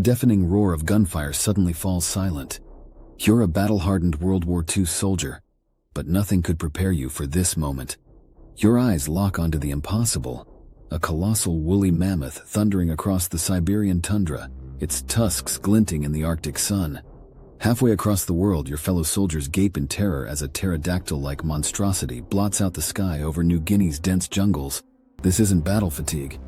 The deafening roar of gunfire suddenly falls silent. You're a battle-hardened World War II soldier, but nothing could prepare you for this moment. Your eyes lock onto the impossible. A colossal woolly mammoth thundering across the Siberian tundra, its tusks glinting in the Arctic sun. Halfway across the world, your fellow soldiers gape in terror as a pterodactyl-like monstrosity blots out the sky over New Guinea's dense jungles. This isn't battle fatigue.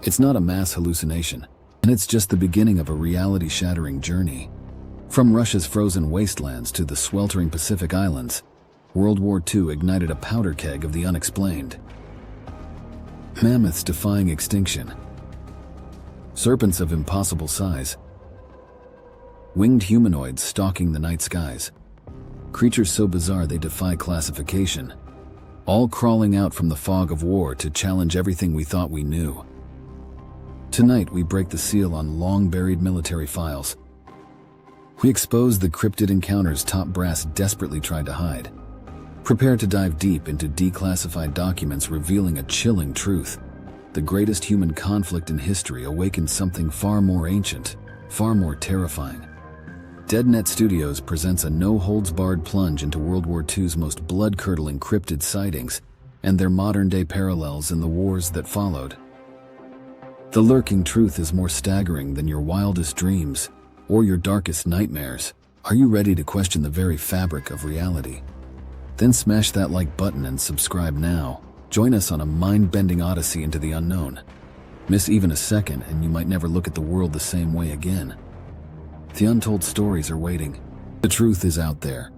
It's not a mass hallucination, and it's just the beginning of a reality-shattering journey. From Russia's frozen wastelands to the sweltering Pacific Islands, World War II ignited a powder keg of the unexplained. Mammoths defying extinction. Serpents of impossible size. Winged humanoids stalking the night skies. Creatures so bizarre they defy classification. All crawling out from the fog of war to challenge everything we thought we knew. Tonight we break the seal on long-buried military files. We expose the cryptid encounters top brass desperately tried to hide. Prepare to dive deep into declassified documents revealing a chilling truth. The greatest human conflict in history awakened something far more ancient, far more terrifying. DeadNet Studios presents a no-holds-barred plunge into World War II's most blood-curdling cryptid sightings and their modern-day parallels in the wars that followed. The lurking truth is more staggering than your wildest dreams or your darkest nightmares. Are you ready to question the very fabric of reality? Then smash that like button and subscribe now. Join us on a mind-bending odyssey into the unknown. Miss even a second and you might never look at the world the same way again. The untold stories are waiting. The truth is out there,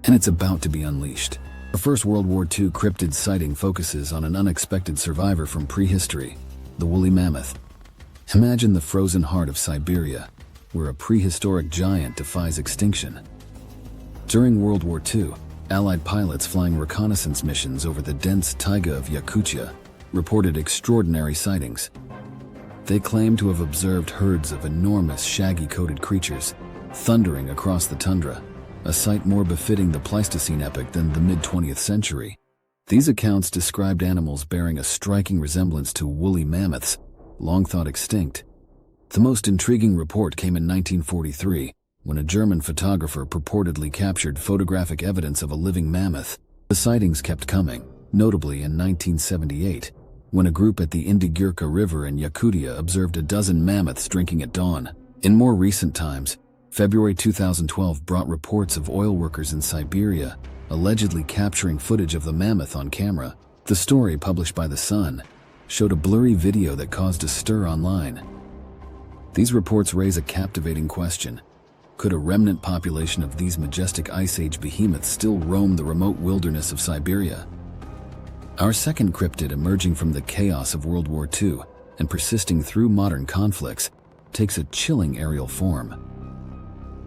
and it's about to be unleashed. Our first World War II cryptid sighting focuses on an unexpected survivor from prehistory, the woolly mammoth. Imagine the frozen heart of Siberia, where a prehistoric giant defies extinction. During World War II, Allied pilots flying reconnaissance missions over the dense taiga of Yakutia reported extraordinary sightings. They claimed to have observed herds of enormous shaggy-coated creatures thundering across the tundra, a sight more befitting the Pleistocene epoch than the mid-20th century. These accounts described animals bearing a striking resemblance to woolly mammoths, long thought extinct. The most intriguing report came in 1943, when a German photographer purportedly captured photographic evidence of a living mammoth. The sightings kept coming, notably in 1978, when a group at the Indigirka River in Yakutia observed a dozen mammoths drinking at dawn. In more recent times, February 2012 brought reports of oil workers in Siberia allegedly capturing footage of the mammoth on camera. The story, published by The Sun, showed a blurry video that caused a stir online. These reports raise a captivating question. Could a remnant population of these majestic Ice Age behemoths still roam the remote wilderness of Siberia? Our second cryptid, emerging from the chaos of World War II and persisting through modern conflicts, takes a chilling aerial form.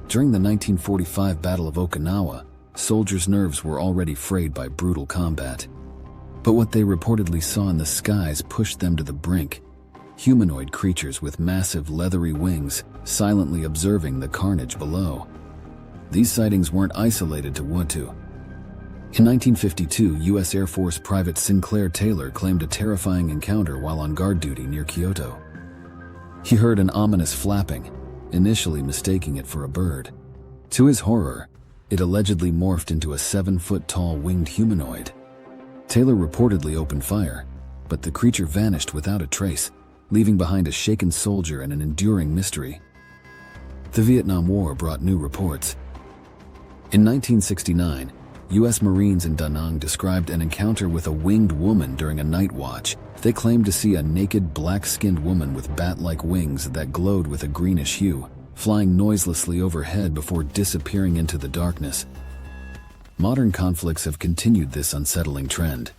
During the 1945 Battle of Okinawa, soldiers' nerves were already frayed by brutal combat. But what they reportedly saw in the skies pushed them to the brink. Humanoid creatures with massive leathery wings, silently observing the carnage below. These sightings weren't isolated to Wutu. In 1952, U.S. Air Force Private Sinclair Taylor claimed a terrifying encounter while on guard duty near Kyoto. He heard an ominous flapping, initially mistaking it for a bird. To his horror, it allegedly morphed into a 7-foot-tall winged humanoid. Taylor reportedly opened fire, but the creature vanished without a trace, leaving behind a shaken soldier and an enduring mystery. The Vietnam War brought new reports. In 1969, U.S. Marines in Da Nang described an encounter with a winged woman during a night watch. They claimed to see a naked, black-skinned woman with bat-like wings that glowed with a greenish hue, flying noiselessly overhead before disappearing into the darkness. Modern conflicts have continued this unsettling trend.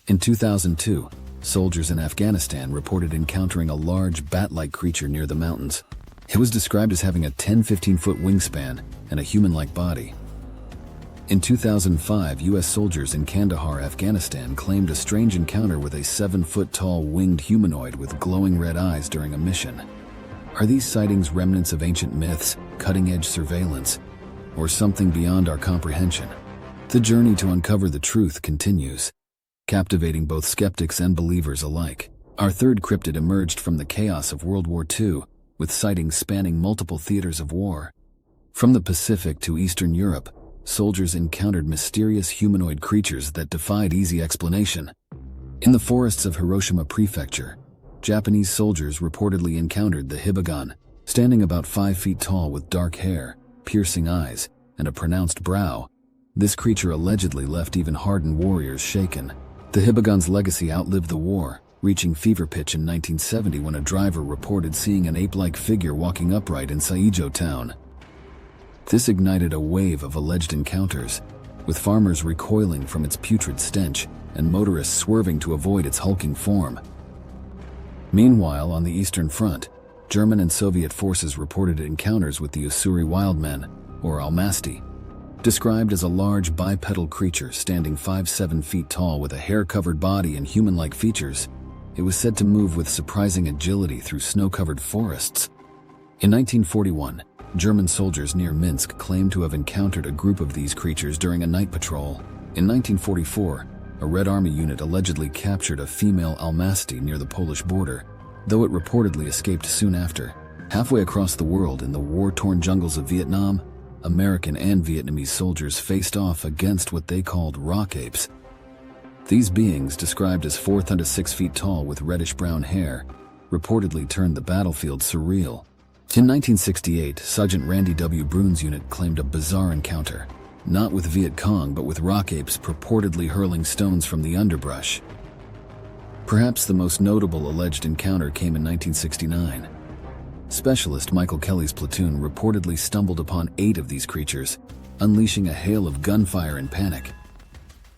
In 2002, soldiers in Afghanistan reported encountering a large bat-like creature near the mountains. It was described as having a 10-15-foot wingspan and a human-like body. In 2005, U.S. soldiers in Kandahar, Afghanistan claimed a strange encounter with a 7-foot-tall winged humanoid with glowing red eyes during a mission. Are these sightings remnants of ancient myths, cutting-edge surveillance, or something beyond our comprehension? The journey to uncover the truth continues, captivating both skeptics and believers alike. Our third cryptid emerged from the chaos of World War II with sightings spanning multiple theaters of war. From the Pacific to Eastern Europe, soldiers encountered mysterious humanoid creatures that defied easy explanation. In the forests of Hiroshima Prefecture, Japanese soldiers reportedly encountered the hibagon, standing about 5 feet tall with dark hair, piercing eyes, and a pronounced brow. This creature allegedly left even hardened warriors shaken. The hibagon's legacy outlived the war, reaching fever pitch in 1970 when a driver reported seeing an ape-like figure walking upright in Saijo town. This ignited a wave of alleged encounters, with farmers recoiling from its putrid stench and motorists swerving to avoid its hulking form. Meanwhile, on the Eastern Front, German and Soviet forces reported encounters with the Ussuri wildmen, or almasti. Described as a large bipedal creature standing 5-7 feet tall with a hair-covered body and human-like features, it was said to move with surprising agility through snow-covered forests. In 1941, German soldiers near Minsk claimed to have encountered a group of these creatures during a night patrol. In 1944, a Red Army unit allegedly captured a female almasti near the Polish border, though it reportedly escaped soon after. Halfway across the world in the war-torn jungles of Vietnam, American and Vietnamese soldiers faced off against what they called rock apes. These beings, described as 4 to 6 feet tall with reddish-brown hair, reportedly turned the battlefield surreal. In 1968, Sergeant Randy W. Brune's unit claimed a bizarre encounter, not with Viet Cong but with rock apes purportedly hurling stones from the underbrush. Perhaps the most notable alleged encounter came in 1969. Specialist Michael Kelly's platoon reportedly stumbled upon 8 of these creatures, unleashing a hail of gunfire and panic.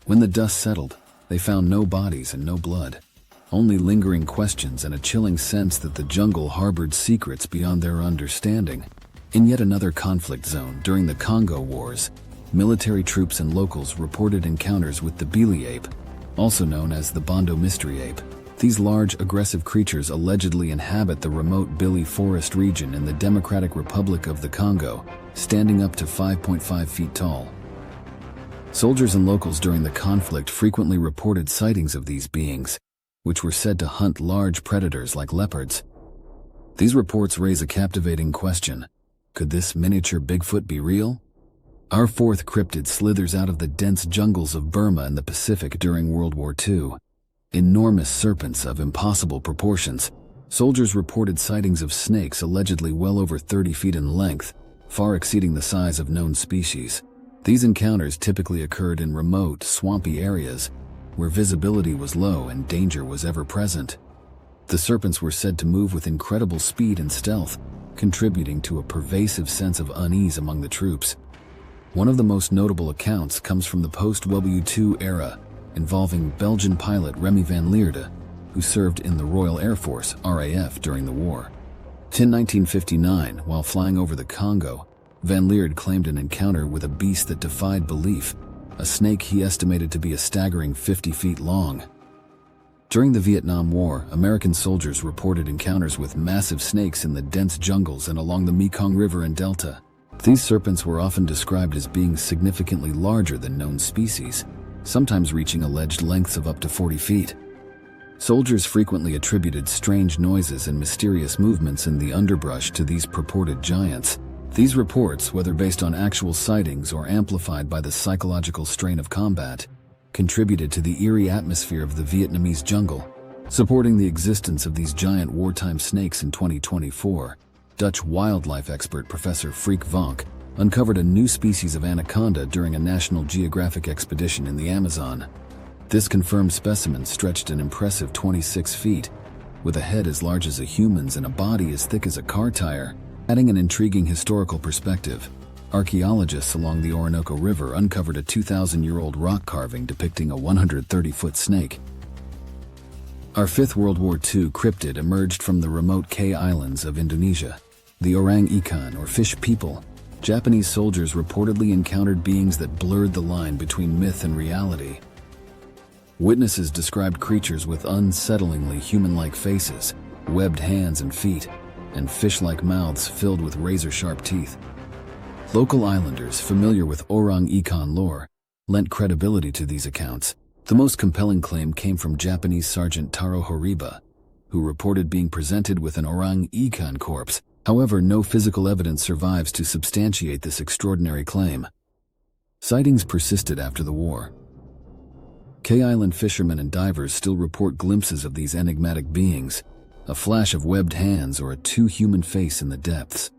When the dust settled, they found no bodies and no blood, only lingering questions and a chilling sense that the jungle harbored secrets beyond their understanding. In yet another conflict zone during the Congo Wars, military troops and locals reported encounters with the Bili ape, also known as the Bondo mystery ape. These large, aggressive creatures allegedly inhabit the remote Bili forest region in the Democratic Republic of the Congo, standing up to 5.5 feet tall. Soldiers and locals during the conflict frequently reported sightings of these beings, which were said to hunt large predators like leopards. These reports raise a captivating question. Could this miniature Bigfoot be real? Our fourth cryptid slithers out of the dense jungles of Burma and the Pacific during World War II. Enormous serpents of impossible proportions. Soldiers reported sightings of snakes allegedly well over 30 feet in length, far exceeding the size of known species. These encounters typically occurred in remote, swampy areas, where visibility was low and danger was ever present. The serpents were said to move with incredible speed and stealth, contributing to a pervasive sense of unease among the troops. One of the most notable accounts comes from the post-World War II era, involving Belgian pilot Remy van Lierde, who served in the Royal Air Force (RAF) during the war. In 1959, while flying over the Congo, van Lierde claimed an encounter with a beast that defied belief, a snake he estimated to be a staggering 50 feet long. During the Vietnam War, American soldiers reported encounters with massive snakes in the dense jungles and along the Mekong River and Delta. These serpents were often described as being significantly larger than known species, sometimes reaching alleged lengths of up to 40 feet. Soldiers frequently attributed strange noises and mysterious movements in the underbrush to these purported giants. These reports, whether based on actual sightings or amplified by the psychological strain of combat, contributed to the eerie atmosphere of the Vietnamese jungle. Supporting the existence of these giant wartime snakes in 2024, Dutch wildlife expert Professor Freek Vonk uncovered a new species of anaconda during a National Geographic expedition in the Amazon. This confirmed specimen stretched an impressive 26 feet, with a head as large as a human's and a body as thick as a car tire. Adding an intriguing historical perspective, archaeologists along the Orinoco River uncovered a 2,000-year-old rock carving depicting a 130-foot snake. Our fifth World War II cryptid emerged from the remote K Islands of Indonesia, the orang-ikan, or fish people. Japanese soldiers reportedly encountered beings that blurred the line between myth and reality. Witnesses described creatures with unsettlingly human-like faces, webbed hands and feet, and fish-like mouths filled with razor-sharp teeth. Local islanders familiar with orang-ikan lore lent credibility to these accounts. The most compelling claim came from Japanese Sergeant Taro Horiba, who reported being presented with an orang-ikan corpse However, no physical evidence survives to substantiate this extraordinary claim. Sightings persisted after the war. K-Island fishermen and divers still report glimpses of these enigmatic beings, a flash of webbed hands or a two-human face in the depths.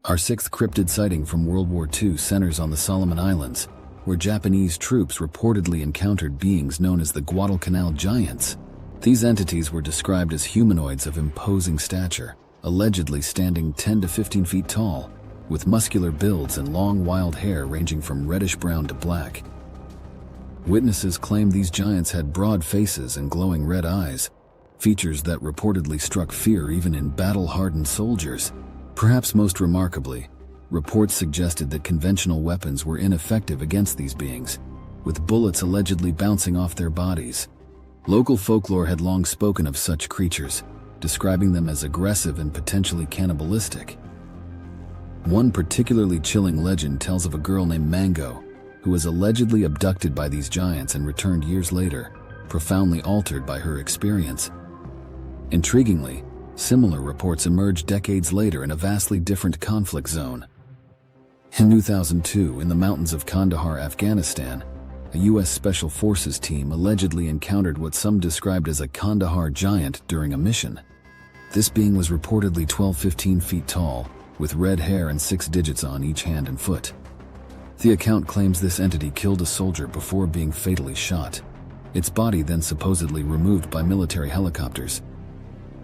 Our sixth cryptid sighting from World War II centers on the Solomon Islands, where Japanese troops reportedly encountered beings known as the Guadalcanal giants. These entities were described as humanoids of imposing stature, allegedly standing 10 to 15 feet tall, with muscular builds and long wild hair ranging from reddish-brown to black. Witnesses claim these giants had broad faces and glowing red eyes, features that reportedly struck fear even in battle-hardened soldiers. Perhaps most remarkably, reports suggested that conventional weapons were ineffective against these beings, with bullets allegedly bouncing off their bodies. Local folklore had long spoken of such creatures, describing them as aggressive and potentially cannibalistic. One particularly chilling legend tells of a girl named Mango, who was allegedly abducted by these giants and returned years later, profoundly altered by her experience. Intriguingly, similar reports emerged decades later in a vastly different conflict zone. In 2002, in the mountains of Kandahar, Afghanistan, a U.S. Special Forces team allegedly encountered what some described as a Kandahar giant during a mission. This being was reportedly 12-15 feet tall, with red hair and 6 digits on each hand and foot. The account claims this entity killed a soldier before being fatally shot, its body then supposedly removed by military helicopters.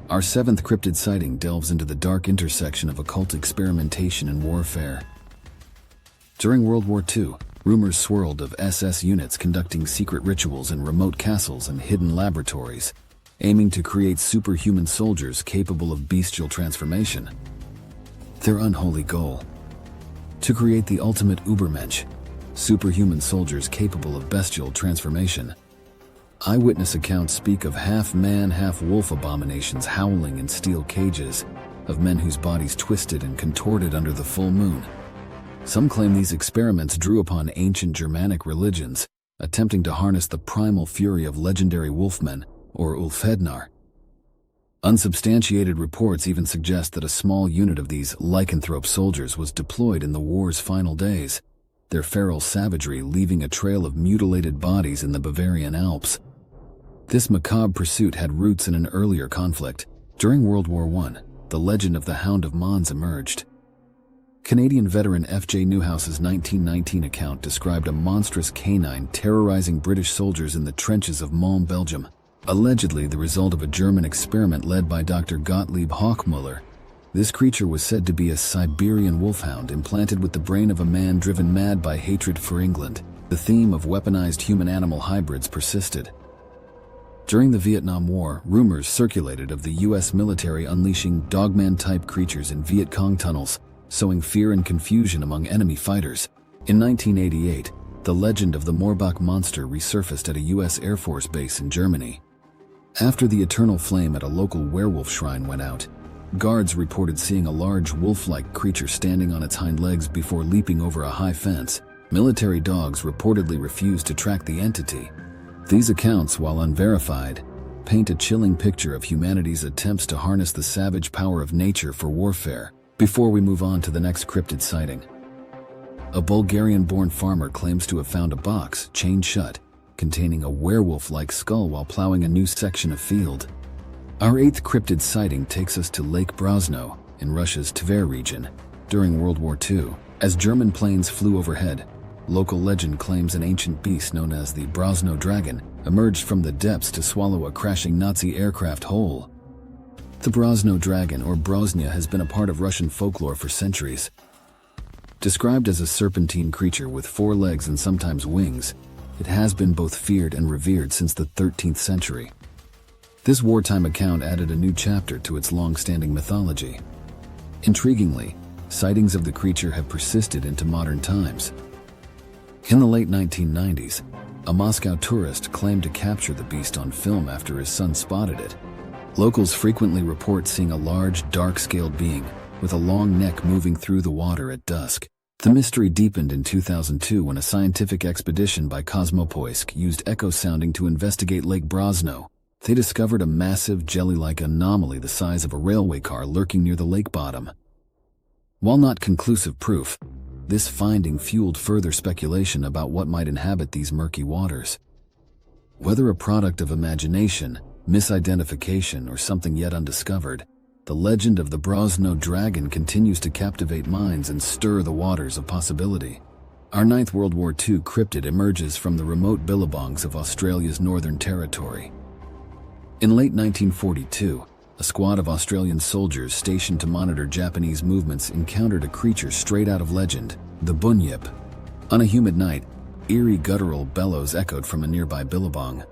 Our seventh cryptid sighting delves into the dark intersection of occult experimentation and warfare. During World War II, rumors swirled of SS units conducting secret rituals in remote castles and hidden laboratories, aiming to create superhuman soldiers capable of bestial transformation. Their unholy goal: to create the ultimate Übermensch, superhuman soldiers capable of bestial transformation. Eyewitness accounts speak of half-man, half-wolf abominations howling in steel cages, of men whose bodies twisted and contorted under the full moon. Some claim these experiments drew upon ancient Germanic religions, attempting to harness the primal fury of legendary wolfmen, or Ulfhednar. Unsubstantiated reports even suggest that a small unit of these lycanthrope soldiers was deployed in the war's final days, their feral savagery leaving a trail of mutilated bodies in the Bavarian Alps. This macabre pursuit had roots in an earlier conflict. During World War I, the legend of the Hound of Mons emerged. Canadian veteran F.J. Newhouse's 1919 account described a monstrous canine terrorizing British soldiers in the trenches of Mons, Belgium, allegedly the result of a German experiment led by Dr. Gottlieb Hochmuller. This creature was said to be a Siberian wolfhound implanted with the brain of a man driven mad by hatred for England. The theme of weaponized human-animal hybrids persisted. During the Vietnam War, rumors circulated of the U.S. military unleashing dogman-type creatures in Viet Cong tunnels, sowing fear and confusion among enemy fighters. In 1988, the legend of the Moorbach monster resurfaced at a U.S. Air Force base in Germany. After the eternal flame at a local werewolf shrine went out, guards reported seeing a large wolf-like creature standing on its hind legs before leaping over a high fence. Military dogs reportedly refused to track the entity. These accounts, while unverified, paint a chilling picture of humanity's attempts to harness the savage power of nature for warfare. Before we move on to the next cryptid sighting, a Bulgarian-born farmer claims to have found a box, chained shut, containing a werewolf-like skull while plowing a new section of field. Our eighth cryptid sighting takes us to Lake Brosno, in Russia's Tver region. During World War II, as German planes flew overhead, local legend claims an ancient beast known as the Brosno dragon emerged from the depths to swallow a crashing Nazi aircraft whole. The Brosno dragon, or Brosnia, has been a part of Russian folklore for centuries. Described as a serpentine creature with 4 legs and sometimes wings, it has been both feared and revered since the 13th century. This wartime account added a new chapter to its long-standing mythology. Intriguingly, sightings of the creature have persisted into modern times. In the late 1990s, a Moscow tourist claimed to capture the beast on film after his son spotted it. Locals frequently report seeing a large, dark-scaled being with a long neck moving through the water at dusk. The mystery deepened in 2002 when a scientific expedition by Kosmopoisk used echo sounding to investigate Lake Brosno, They discovered a massive jelly-like anomaly the size of a railway car lurking near the lake bottom. While not conclusive proof, this finding fueled further speculation about what might inhabit these murky waters. Whether a product of imagination, misidentification, or something yet undiscovered, the legend of the Brosno dragon continues to captivate minds and stir the waters of possibility. Our 9th World War II cryptid emerges from the remote billabongs of Australia's Northern Territory. In late 1942, a squad of Australian soldiers stationed to monitor Japanese movements encountered a creature straight out of legend, the bunyip. On a humid night, eerie guttural bellows echoed from a nearby billabong.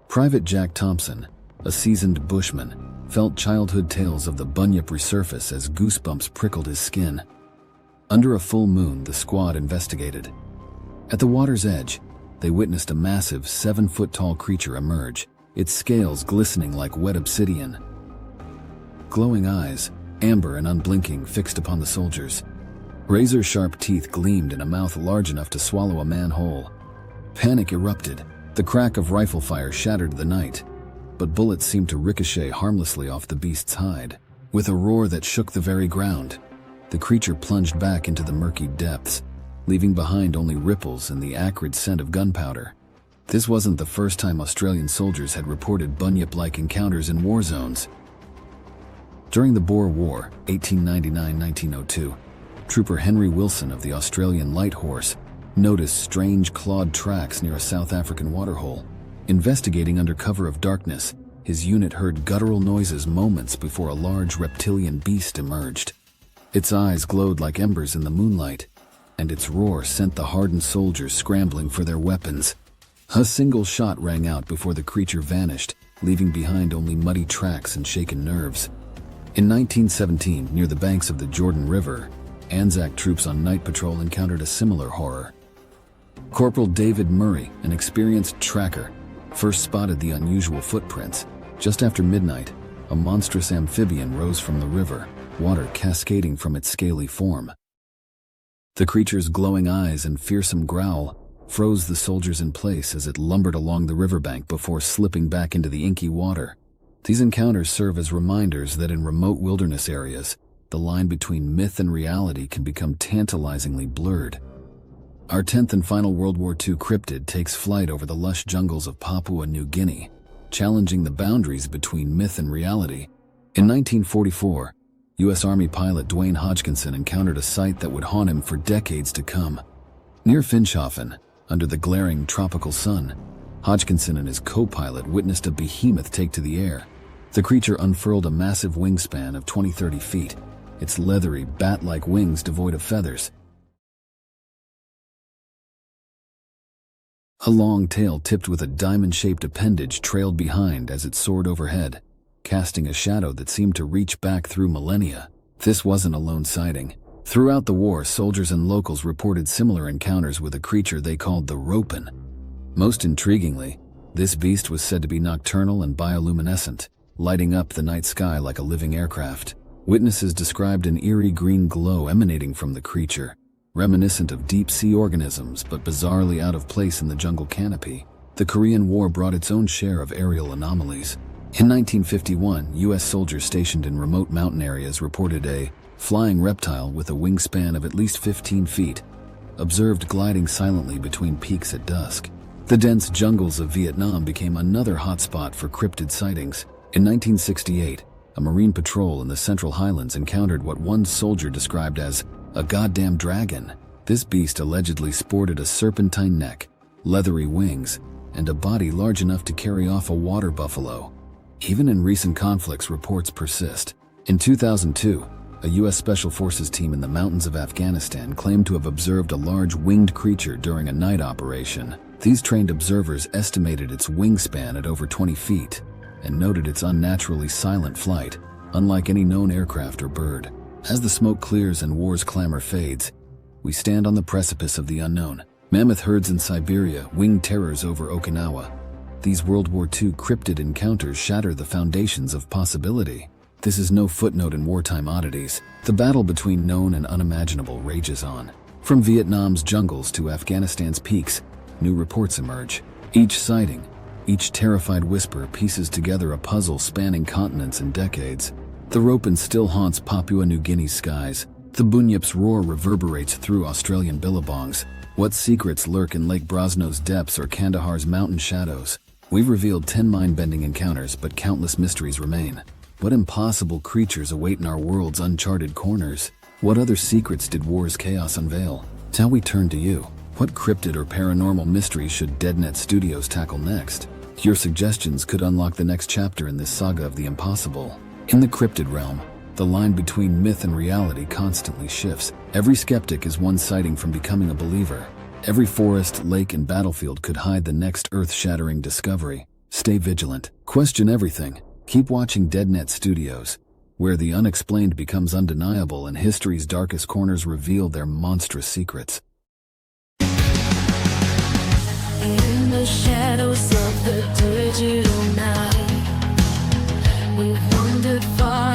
Private Jack Thompson, a seasoned bushman, felt childhood tales of the bunyip resurface as goosebumps prickled his skin. Under a full moon, the squad investigated. At the water's edge, they witnessed a massive 7-foot-tall creature emerge, its scales glistening like wet obsidian. Glowing eyes, amber and unblinking, fixed upon the soldiers. Razor-sharp teeth gleamed in a mouth large enough to swallow a man whole. Panic erupted. The crack of rifle fire shattered the night, but bullets seemed to ricochet harmlessly off the beast's hide. With a roar that shook the very ground, the creature plunged back into the murky depths, leaving behind only ripples and the acrid scent of gunpowder. This wasn't the first time Australian soldiers had reported bunyip-like encounters in war zones. During the Boer War, 1899-1902, Trooper Henry Wilson of the Australian Light Horse noticed strange clawed tracks near a South African waterhole. Investigating under cover of darkness, his unit heard guttural noises moments before a large reptilian beast emerged. Its eyes glowed like embers in the moonlight, and its roar sent the hardened soldiers scrambling for their weapons. A single shot rang out before the creature vanished, leaving behind only muddy tracks and shaken nerves. In 1917, near the banks of the Jordan River, Anzac troops on night patrol encountered a similar horror. Corporal David Murray, an experienced tracker, first spotted the unusual footprints. Just after midnight, a monstrous amphibian rose from the river, water cascading from its scaly form. The creature's glowing eyes and fearsome growl froze the soldiers in place as it lumbered along the riverbank before slipping back into the inky water. These encounters serve as reminders that in remote wilderness areas, the line between myth and reality can become tantalizingly blurred. Our 10th and final World War II cryptid takes flight over the lush jungles of Papua New Guinea, challenging the boundaries between myth and reality. In 1944, U.S. Army pilot Dwayne Hodgkinson encountered a sight that would haunt him for decades to come. Near Finschhafen, under the glaring tropical sun, Hodgkinson and his co-pilot witnessed a behemoth take to the air. The creature unfurled a massive wingspan of 20-30 feet, its leathery, bat-like wings devoid of feathers. A long tail tipped with a diamond-shaped appendage trailed behind as it soared overhead, casting a shadow that seemed to reach back through millennia. This wasn't a lone sighting. Throughout the war, soldiers and locals reported similar encounters with a creature they called the Ropen. Most intriguingly, this beast was said to be nocturnal and bioluminescent, lighting up the night sky like a living aircraft. Witnesses described an eerie green glow emanating from the creature, reminiscent of deep-sea organisms but bizarrely out of place in the jungle canopy. The Korean War brought its own share of aerial anomalies. In 1951, U.S. soldiers stationed in remote mountain areas reported a flying reptile with a wingspan of at least 15 feet, observed gliding silently between peaks at dusk. The dense jungles of Vietnam became another hotspot for cryptid sightings. In 1968, a Marine patrol in the Central Highlands encountered what one soldier described as a goddamn dragon. This beast allegedly sported a serpentine neck, leathery wings, and a body large enough to carry off a water buffalo. Even in recent conflicts, reports persist. In 2002, a U.S. Special Forces team in the mountains of Afghanistan claimed to have observed a large winged creature during a night operation. These trained observers estimated its wingspan at over 20 feet and noted its unnaturally silent flight, unlike any known aircraft or bird. As the smoke clears and war's clamor fades, we stand on the precipice of the unknown. Mammoth herds in Siberia, winged terrors over Okinawa. These World War II cryptid encounters shatter the foundations of possibility. This is no footnote in wartime oddities. The battle between known and unimaginable rages on. From Vietnam's jungles to Afghanistan's peaks, new reports emerge. Each sighting, Each terrified whisper pieces together a puzzle spanning continents and decades. The ropen still haunts Papua New Guinea's skies. The bunyip's roar reverberates through Australian billabongs. What secrets lurk in Lake Brosno's depths or Kandahar's mountain shadows? We've revealed 10 mind-bending encounters, but countless mysteries remain. What impossible creatures await in our world's uncharted corners? What other secrets did war's chaos unveil? Now we turn to you. What cryptid or paranormal mysteries should DeadNet Studios tackle next? Your suggestions could unlock the next chapter in this saga of the impossible. In the cryptid realm, the line between myth and reality constantly shifts. Every skeptic is one sighting from becoming a believer. Every forest, lake, and battlefield could hide the next earth-shattering discovery. Stay vigilant. Question everything. Keep watching DeadNet Studios, where the unexplained becomes undeniable and history's darkest corners reveal their monstrous secrets. In the shadows of the digital night, we've wandered far